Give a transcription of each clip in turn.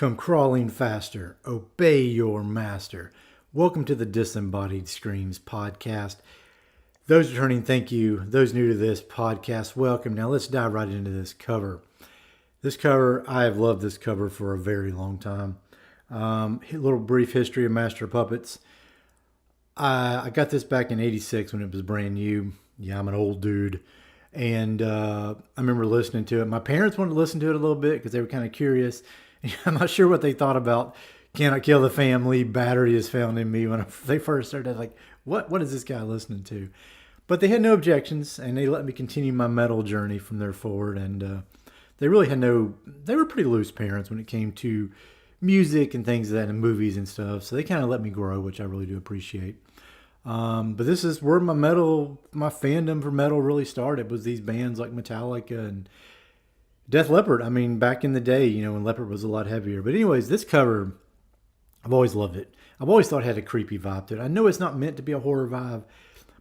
Come crawling faster. Obey your master. Welcome to the Disembodied Screams podcast. Those returning, thank you. Those new to this podcast, welcome. Now let's dive right into this cover. This cover, I have loved this cover for a very long time. A little brief history of Master of Puppets. I got this back in '86 when it was brand new. Yeah, I'm an old dude. And I remember listening to it. My parents wanted to listen to it a little bit because they were kind of curious. I'm not sure what they thought about "Can I Kill the Family?" "Battery is Found in Me." When they first started, like, what is this guy listening to? But they had no objections, and they let me continue my metal journey from there forward. And they really had no. They were pretty loose parents when it came to music and things like that, and movies and stuff. So they kind of let me grow, which I really do appreciate. But this is where my fandom for metal really started. Was these bands like Metallica and Def Leppard. I mean, back in the day, when Leppard was a lot heavier. But anyways, this cover, I've always loved it. I've always thought it had a creepy vibe to it. I know it's not meant to be a horror vibe,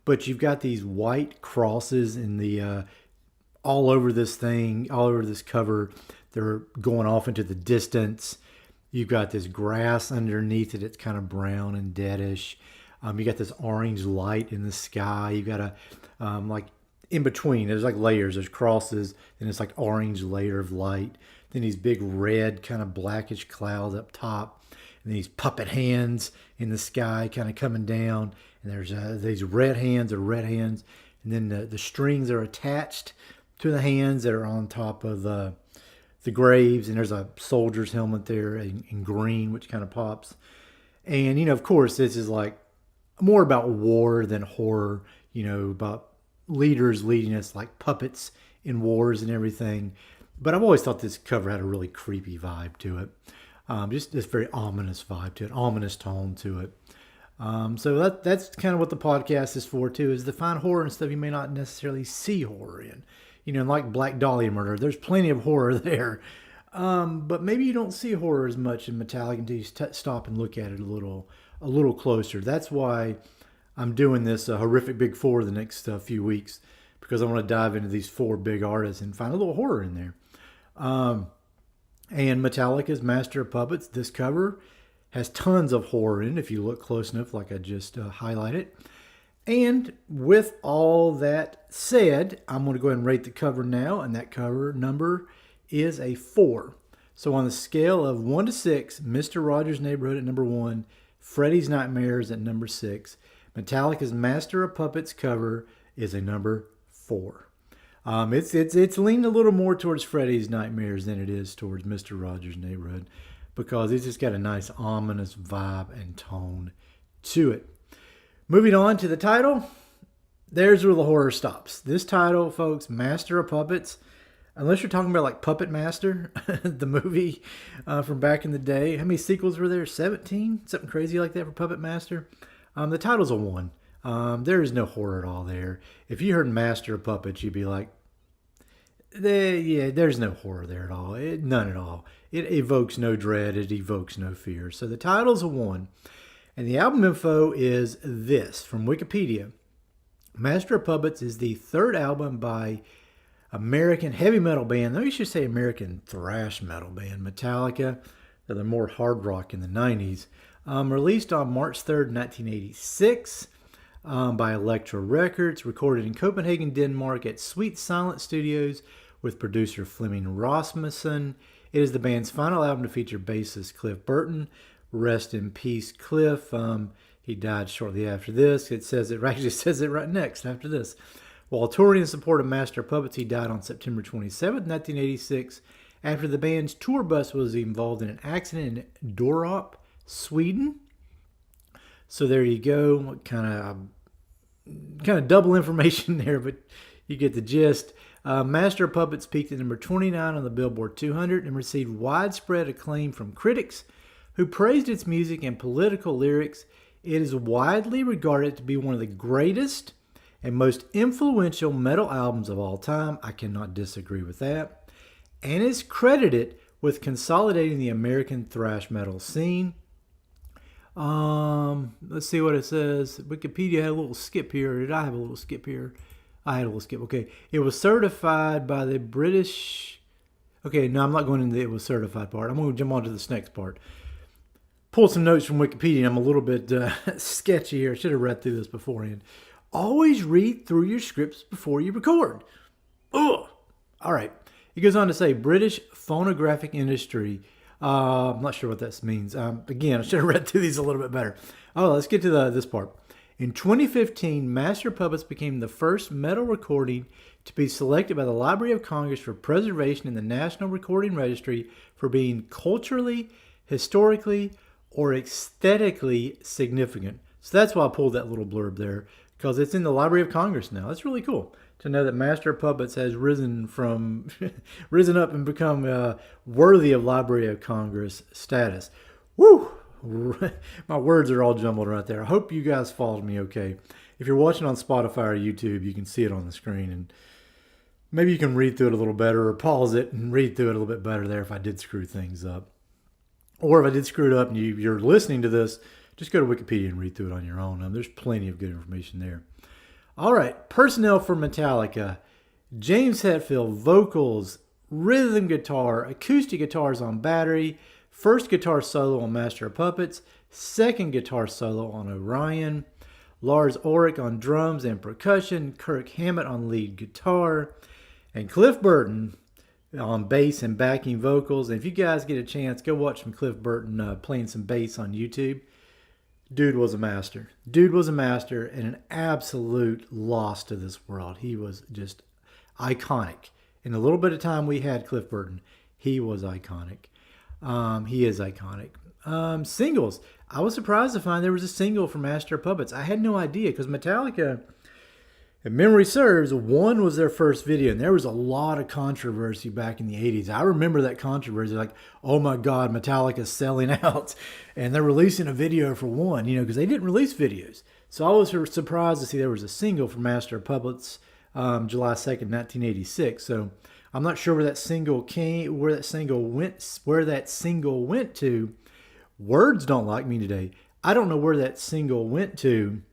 but you've got these white crosses in the all over this thing, all over this cover. They're going off into the distance. You've got this grass underneath it. It's kind of brown and deadish. You got this orange light in the sky. You've got a in between, there's like layers. There's crosses, and it's like orange layer of light. Then these big red, kind of blackish clouds up top, and these puppet hands in the sky, kind of coming down. And there's these red hands, and then the strings are attached to the hands that are on top of the graves. And there's a soldier's helmet there in green, which kind of pops. And of course, this is like more about war than horror. About leaders leading us like puppets in wars and everything. But I've always thought this cover had a really creepy vibe to it. Just this very ominous vibe to it, ominous tone to it. So that's kind of what the podcast is for too, is to find horror and stuff you may not necessarily see horror in. Like Black Dahlia Murder, there's plenty of horror there. But maybe you don't see horror as much in Metallica until you stop and look at it a little closer. That's why I'm doing this horrific big four the next few weeks, because I want to dive into these four big artists and find a little horror in there. And Metallica's Master of Puppets, this cover has tons of horror in it if you look close enough, like I just highlighted. And with all that said, I'm going to go ahead and rate the cover now, and that cover number is a 4. So on the scale of 1 to 6, Mr. Rogers' Neighborhood at number 1, Freddy's Nightmares at number 6. Metallica's Master of Puppets cover is a number 4. It's leaning a little more towards Freddy's Nightmares than it is towards Mr. Rogers' Neighborhood, because it's just got a nice ominous vibe and tone to it. Moving on to the title, there's where the horror stops. This title, folks, Master of Puppets, unless you're talking about like Puppet Master, the movie from back in the day. How many sequels were there? 17? Something crazy like that for Puppet Master. The title's a 1. There is no horror at all there. If you heard Master of Puppets, you'd be like, there's no horror there at all. None at all. It evokes no dread. It evokes no fear. So the title's a 1. And the album info is this from Wikipedia. Master of Puppets is the third album by American heavy metal band. Maybe you should say American thrash metal band, Metallica. They're more hard rock in the 90s. Released on March 3rd, 1986 by Elektra Records. Recorded in Copenhagen, Denmark at Sweet Silent Studios with producer Flemming Rasmussen. It is the band's final album to feature bassist Cliff Burton. Rest in peace, Cliff. He died shortly after this. It actually says it right next after this. While touring in support of Master of Puppets, he died on September 27th, 1986, after the band's tour bus was involved in an accident in Dorop, Sweden. So there you go. Kind of double information there, but you get the gist. Master of Puppets peaked at number 29 on the Billboard 200 and received widespread acclaim from critics who praised its music and political lyrics. It is widely regarded to be one of the greatest and most influential metal albums of all time. I cannot disagree with that. And is credited with consolidating the American thrash metal scene. Let's see what it says. Wikipedia had a little skip here. Did I have a little skip here? I had a little skip. Okay. It was certified by the British Okay, no, I'm not going into the it was certified part. I'm going to jump on to this next part. Pull some notes from Wikipedia. I'm a little bit sketchy here. I should have read through this beforehand. Always read through your scripts before you record. Ugh. All right. He goes on to say British phonographic industry. I'm not sure what that means. Again, I should have read through these a little bit better. Oh, let's get to this part. In 2015, Master Puppets became the first metal recording to be selected by the Library of Congress for preservation in the National Recording Registry for being culturally, historically, or aesthetically significant. So that's why I pulled that little blurb there, because it's in the Library of Congress now. That's really cool to know that Master Puppets has risen up and become worthy of Library of Congress status. Woo! My words are all jumbled right there. I hope you guys followed me okay. If you're watching on Spotify or YouTube, you can see it on the screen, and maybe you can read through it a little better, or pause it and read through it a little bit better there if I did screw things up. Or if I did screw it up and you're listening to this, just go to Wikipedia and read through it on your own. There's plenty of good information there. All right, personnel for Metallica. James Hetfield, vocals, rhythm guitar, acoustic guitars on Battery, first guitar solo on Master of Puppets, second guitar solo on Orion, Lars Ulrich on drums and percussion, Kirk Hammett on lead guitar, and Cliff Burton on bass and backing vocals. And if you guys get a chance, go watch some Cliff Burton playing some bass on YouTube. Dude was a master. Dude was a master and an absolute loss to this world. He was just iconic. In the little bit of time we had Cliff Burton, he was iconic. He is iconic. Singles. I was surprised to find there was a single for Master of Puppets. I had no idea because Metallica, if memory serves, One was their first video, and there was a lot of controversy back in the 80s. I remember that controversy, like, oh my God, Metallica's selling out, and they're releasing a video for One, because they didn't release videos. So I was surprised to see there was a single for Master of Puppets, July 2nd, 1986. So I'm not sure where that single went to. Words Don't Like Me Today. I don't know where that single went to.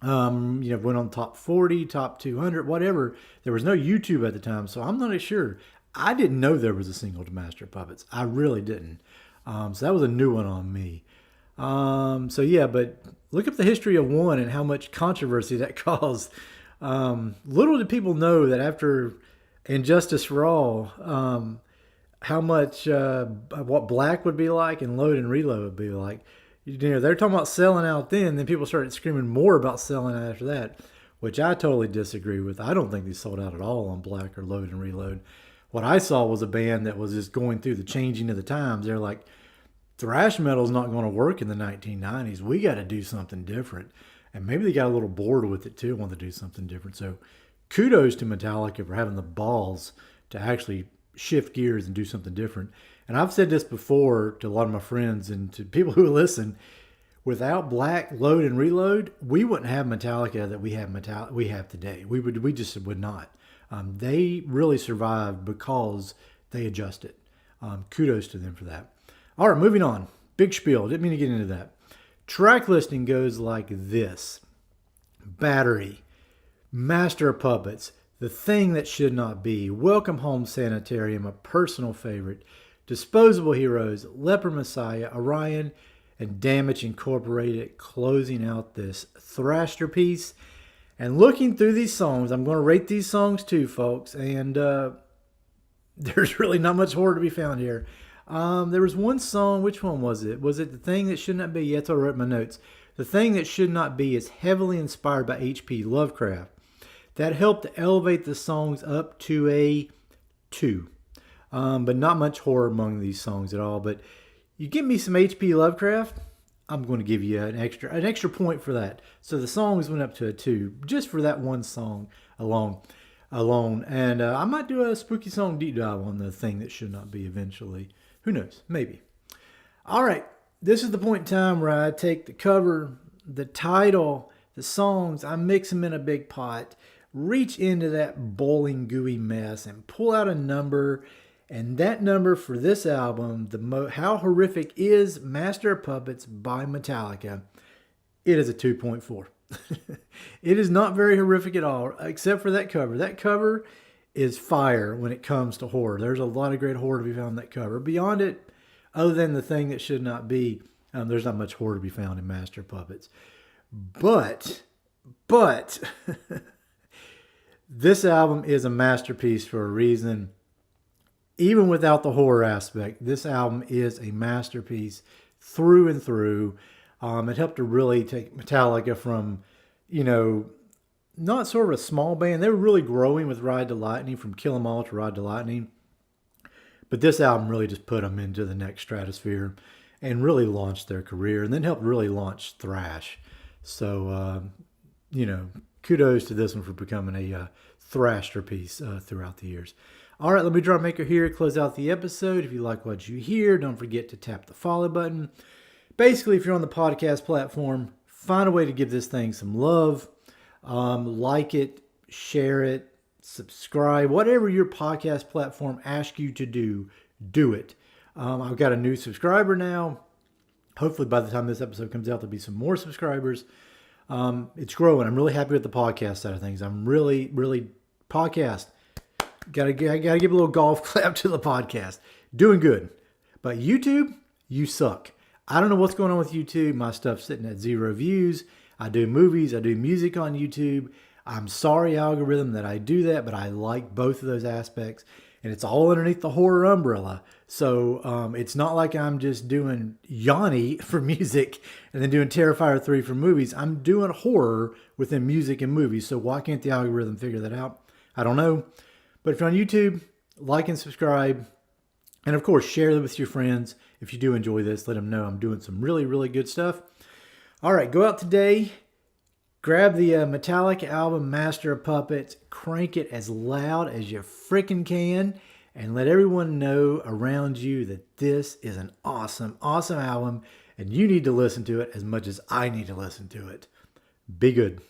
Went on top 40, top 200, whatever. There was no YouTube at the time, so I'm not sure. I didn't know there was a single to Master of Puppets. I really didn't. So that was a new one on me. But look up the history of One and how much controversy that caused. Little did people know that after Injustice for All, how much what Black would be like and Load and Reload would be like. They're talking about selling out then people started screaming more about selling out after that, which I totally disagree with. I don't think they sold out at all on Black or Load and Reload. What I saw was a band that was just going through the changing of the times. They're like, thrash metal's not going to work in the 1990s. We got to do something different. And maybe they got a little bored with it too, wanted to do something different. So kudos to Metallica for having the balls to actually shift gears and do something different. And I've said this before to a lot of my friends and to people who listen. Without Black, Load, and Reload, we wouldn't have Metallica that we have today. We just would not. They really survived because they adjusted. Kudos to them for that. All right, moving on. Big spiel. Didn't mean to get into that. Track listing goes like this: Battery, Master of Puppets, The Thing That Should Not Be, Welcome Home Sanitarium, a personal favorite, Disposable Heroes, Leper Messiah, Orion, and Damage Incorporated, closing out this thrasher piece. And looking through these songs, I'm going to rate these songs too, folks, and there's really not much horror to be found here. There was one song, which one was it? Was it The Thing That Should Not Be? Yeah, that's what I wrote in my notes. The Thing That Should Not Be is heavily inspired by H.P. Lovecraft. That helped to elevate the songs up to a 2. But not much horror among these songs at all. But you give me some H.P. Lovecraft, I'm going to give you an extra point for that. So the songs went up to a 2 just for that one song alone. And I might do a spooky song deep dive on The Thing That Should Not Be eventually. Who knows? Maybe. All right. This is the point in time where I take the cover, the title, the songs, I mix them in a big pot, reach into that boiling gooey mess and pull out a number. And that number for this album, How Horrific Is Master of Puppets by Metallica, it is a 2.4. It is not very horrific at all, except for that cover. That cover is fire when it comes to horror. There's a lot of great horror to be found in that cover. Beyond it, other than the thing that should not be, there's not much horror to be found in Master Puppets. But this album is a masterpiece for a reason. Even without the horror aspect, this album is a masterpiece through and through. It helped to really take Metallica from, not sort of a small band. They were really growing with Ride to Lightning, from Kill 'Em All to Ride to Lightning. But this album really just put them into the next stratosphere and really launched their career, and then helped really launch thrash. So, kudos to this one for becoming a thrashterpiece throughout the years. All right, let me drum maker here, close out the episode. If you like what you hear, don't forget to tap the follow button. Basically, if you're on the podcast platform, find a way to give this thing some love. Like it, share it, subscribe. Whatever your podcast platform asks you to do it. I've got a new subscriber now. Hopefully by the time this episode comes out, there'll be some more subscribers. It's growing. I'm really happy with the podcast side of things. I'm really podcast. Gotta give a little golf clap to the podcast. Doing good. But YouTube, you suck. I don't know what's going on with YouTube. My stuff's sitting at 0 views. I do movies. I do music on YouTube. I'm sorry, algorithm, that I do that, but I like both of those aspects. And it's all underneath the horror umbrella. So it's not like I'm just doing Yanni for music and then doing Terrifier 3 for movies. I'm doing horror within music and movies. So why can't the algorithm figure that out? I don't know. But if you're on YouTube, like and subscribe. And of course, share it with your friends. If you do enjoy this, let them know I'm doing some really good stuff. All right, go out today. Grab the Metallica album, Master of Puppets. Crank it as loud as you freaking can. And let everyone know around you that this is an awesome album. And you need to listen to it as much as I need to listen to it. Be good.